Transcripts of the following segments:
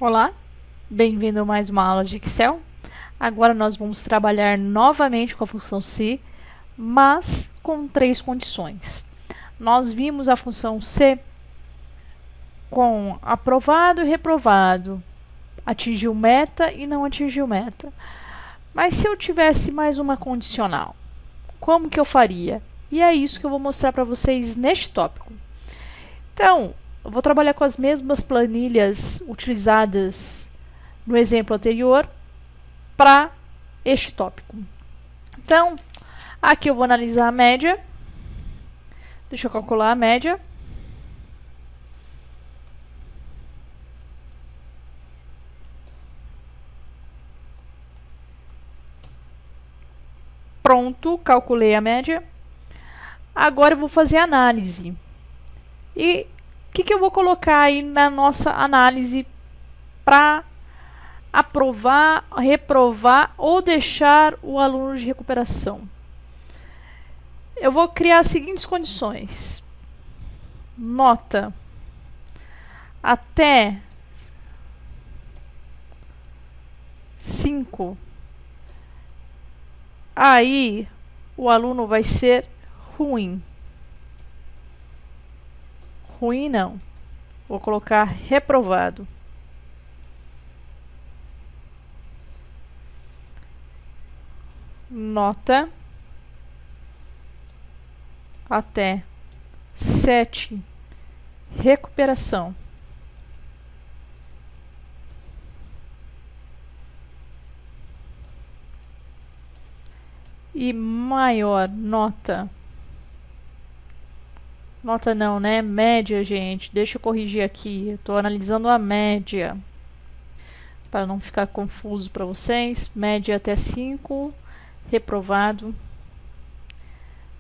Olá, bem-vindo a mais uma aula de Excel. Agora nós vamos trabalhar novamente com a função se, mas com 3 condições. Nós vimos a função se com aprovado e reprovado, atingiu meta e não atingiu meta. Mas se eu tivesse mais uma condicional, como que eu faria? E é isso que eu vou mostrar para vocês neste tópico. Então, eu vou trabalhar com as mesmas planilhas utilizadas no exemplo anterior para este tópico. Então, aqui eu vou analisar a média. Deixa eu calcular a média. Pronto, calculei a média. Agora eu vou fazer a análise. E o que eu vou colocar aí na nossa análise para aprovar, reprovar ou deixar o aluno de recuperação? Eu vou criar as seguintes condições. Nota até 5. Aí o aluno vai ser ruim. Ruim não. Vou colocar reprovado. Nota até 7. Recuperação. E maior nota. Nota não, né? Média, gente. Deixa eu corrigir aqui. Eu estou analisando a média. Para não ficar confuso para vocês. Média até 5. Reprovado.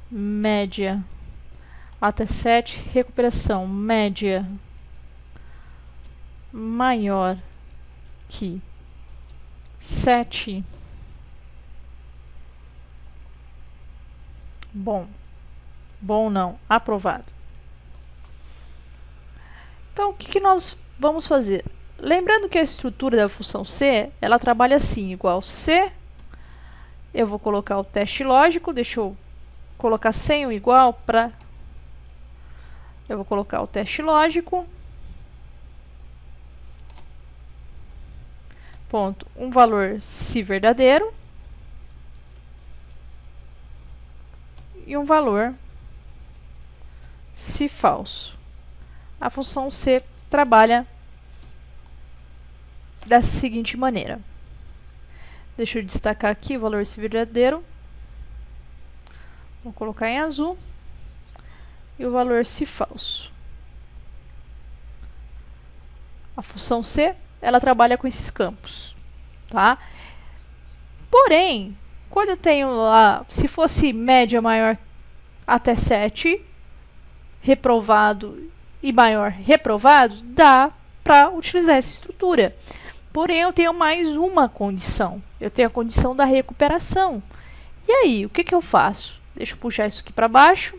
Média até 7. Recuperação. Média maior que 7. Bom. Bom não. Aprovado. Então, o que nós vamos fazer? Lembrando que a estrutura da função se, ela trabalha assim, igual se. Eu vou colocar o teste lógico, deixa eu colocar sem o igual para... Eu vou colocar o teste lógico. Ponto, um valor se verdadeiro. E um valor se falso. A função se trabalha dessa seguinte maneira. Deixa eu destacar aqui o valor se verdadeiro. Vou colocar em azul. E o valor se falso. A função se, ela trabalha com esses campos, tá? Porém, quando eu tenho lá, se fosse média maior até 7, reprovado e maior reprovado, dá para utilizar essa estrutura. Porém, eu tenho mais uma condição. Eu tenho a condição da recuperação. E aí, o que eu faço? Deixa eu puxar isso aqui para baixo.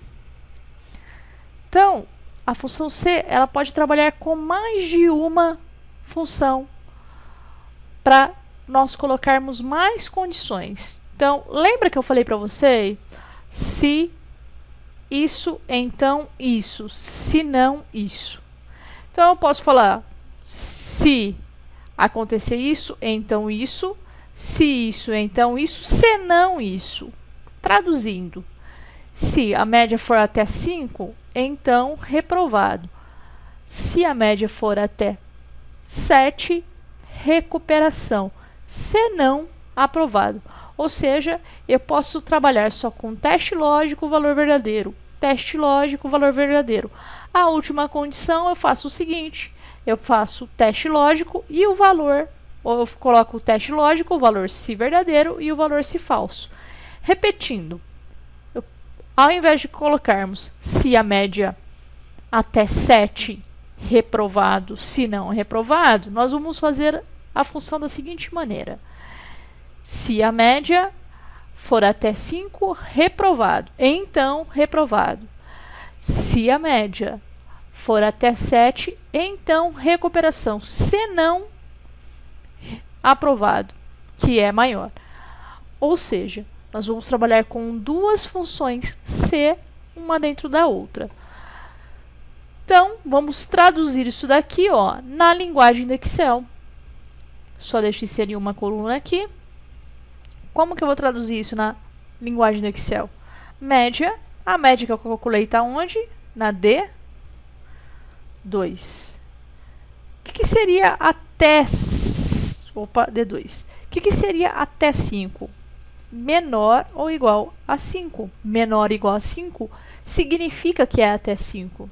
Então, a função se, ela pode trabalhar com mais de uma função para nós colocarmos mais condições. Então, lembra que eu falei para você? Se isso, então isso. Se não, isso. Então, eu posso falar se acontecer isso, então isso. Se isso, então isso. Se não, isso. Traduzindo. Se a média for até 5, então reprovado. Se a média for até 7, recuperação. Se não, aprovado. Ou seja, eu posso trabalhar só com teste lógico, valor verdadeiro. Teste lógico, valor verdadeiro. A última condição, eu faço o seguinte. Eu faço o teste lógico e o valor. Ou eu coloco o teste lógico, o valor se verdadeiro e o valor se falso. Repetindo. Ao invés de colocarmos se a média até 7 reprovado, se não reprovado, nós vamos fazer a função da seguinte maneira. Se a média for até 5, reprovado, então reprovado. Se a média for até 7, então recuperação. Se não, aprovado, que é maior. Ou seja, nós vamos trabalhar com duas funções C, uma dentro da outra. Então, vamos traduzir isso daqui, ó, na linguagem do Excel. Só deixo inserir uma coluna aqui. Como que eu vou traduzir isso na linguagem do Excel? Média, a média que eu calculei está onde? Na D2. O que seria até... Opa, D2. O que seria até 5? Menor ou igual a 5. Menor ou igual a 5 significa que é até 5.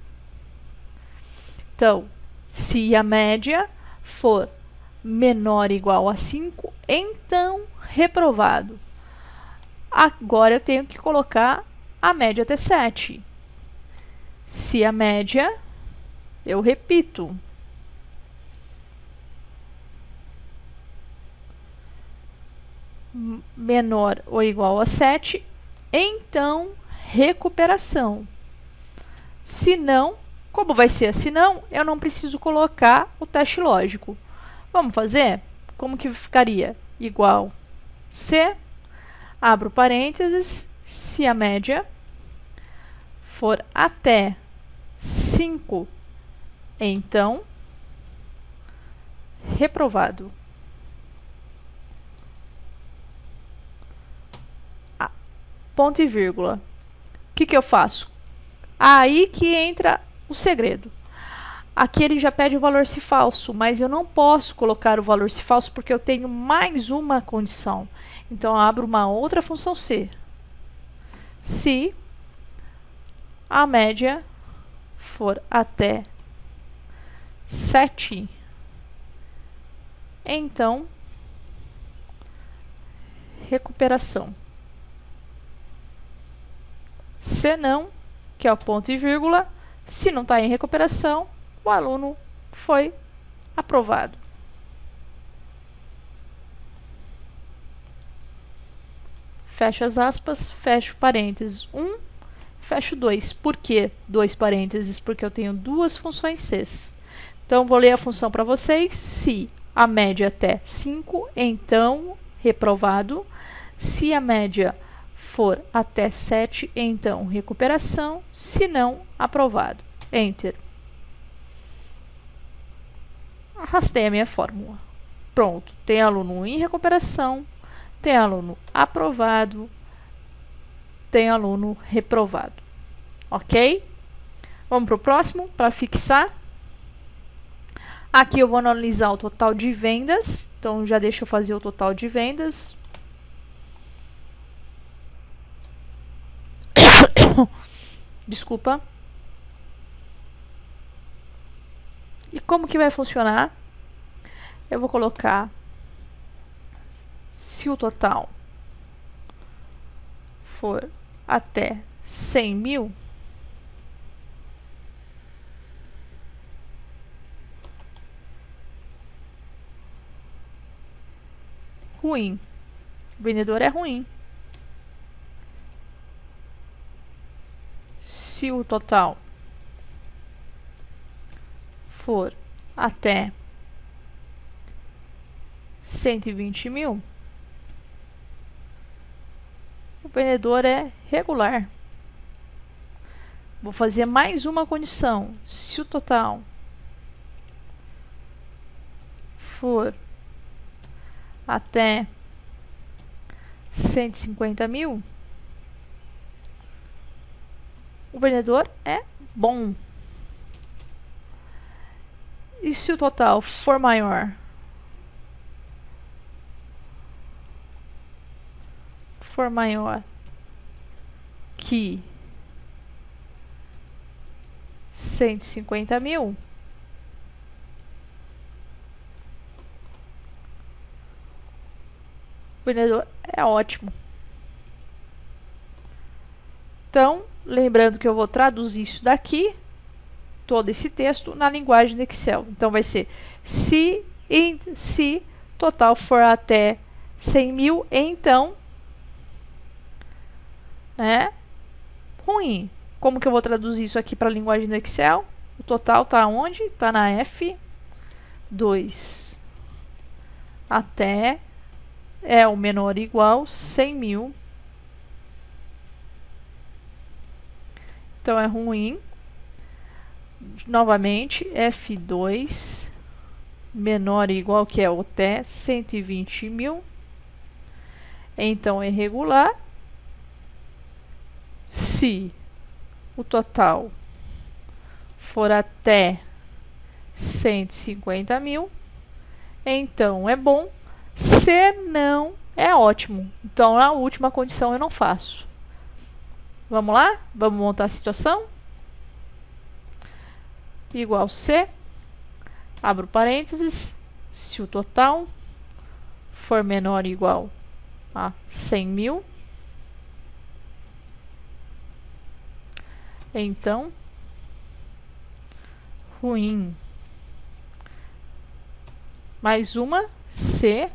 Então, se a média for menor ou igual a 5, então reprovado. Agora eu tenho que colocar a média até 7. Se a média, eu repito, menor ou igual a 7, então recuperação. Se não, como vai ser assim não, eu não preciso colocar o teste lógico. Vamos fazer? Como que ficaria? Igual C, abro parênteses, se a média for até 5, então reprovado. Ponto e vírgula. O que eu faço? Aí que entra o segredo. Aqui ele já pede o valor se falso, mas eu não posso colocar o valor se falso porque eu tenho mais uma condição. Então, eu abro uma outra função C. Se a média for até 7, então recuperação. Se não, que é o ponto e vírgula, se não está em recuperação, o aluno foi aprovado. Fecho as aspas, fecho parênteses 1, fecho 2. Por que 2 parênteses? Porque eu tenho duas funções C. Então, vou ler a função para vocês. Se a média até 5, então reprovado. Se a média for até 7, então recuperação. Se não, aprovado. Enter. Arrastei a minha fórmula. Pronto. Tem aluno em recuperação, tem aluno aprovado, tem aluno reprovado. Ok? Vamos para o próximo, para fixar. Aqui eu vou analisar o total de vendas. Então, já deixa eu fazer o total de vendas. Desculpa. E como que vai funcionar? Eu vou colocar se o total for até 100 mil, ruim. O vendedor é ruim. Se o total for até 120 mil, o vendedor é regular. Vou fazer mais uma condição. Se o total for até 150 mil, o vendedor é bom. E se o total for maior que 150 mil, o vendedor é ótimo. Então, lembrando que eu vou traduzir isso daqui, todo esse texto, na linguagem do Excel. Então, vai ser se total for até 100 mil, então, né, ruim. Como que eu vou traduzir isso aqui para a linguagem do Excel? O total está onde? Está na F2. até é o menor ou igual 100 mil. Então é ruim. Novamente, F2 menor ou igual, que é o até 120 mil. Então é regular. Se o total for até 150 mil, então é bom. Se não, é ótimo. Então, na última condição eu não faço. Vamos lá? Vamos montar a situação? Igual C, abro parênteses, se o total for menor ou igual a 100 mil, então, ruim. Mais uma, se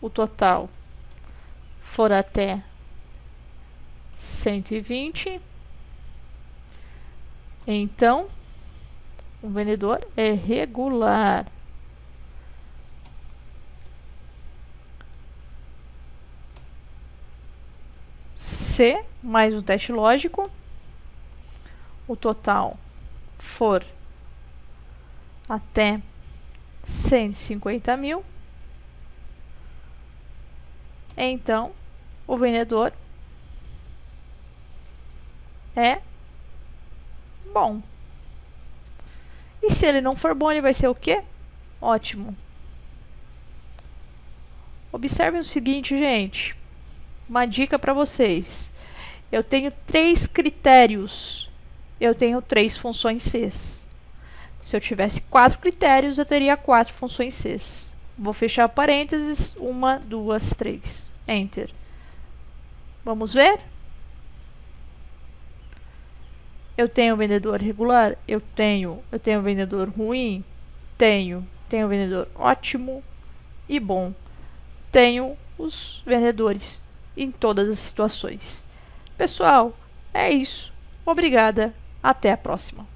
o total for até 120, então o vendedor é regular. Se mais um teste lógico, o total for até 150 mil, então o vendedor é bom. E se ele não for bom, ele vai ser o quê? Ótimo. Observem o seguinte, gente. Uma dica para vocês. Eu tenho 3 critérios. Eu tenho 3 funções C. Se eu tivesse 4 critérios, eu teria 4 funções C. Vou fechar parênteses. 1, 2, 3. Enter. Vamos ver? Eu tenho vendedor regular? Eu tenho. Eu tenho vendedor ruim? Tenho. Tenho vendedor ótimo e bom. Tenho os vendedores em todas as situações. Pessoal, é isso. Obrigada. Até a próxima.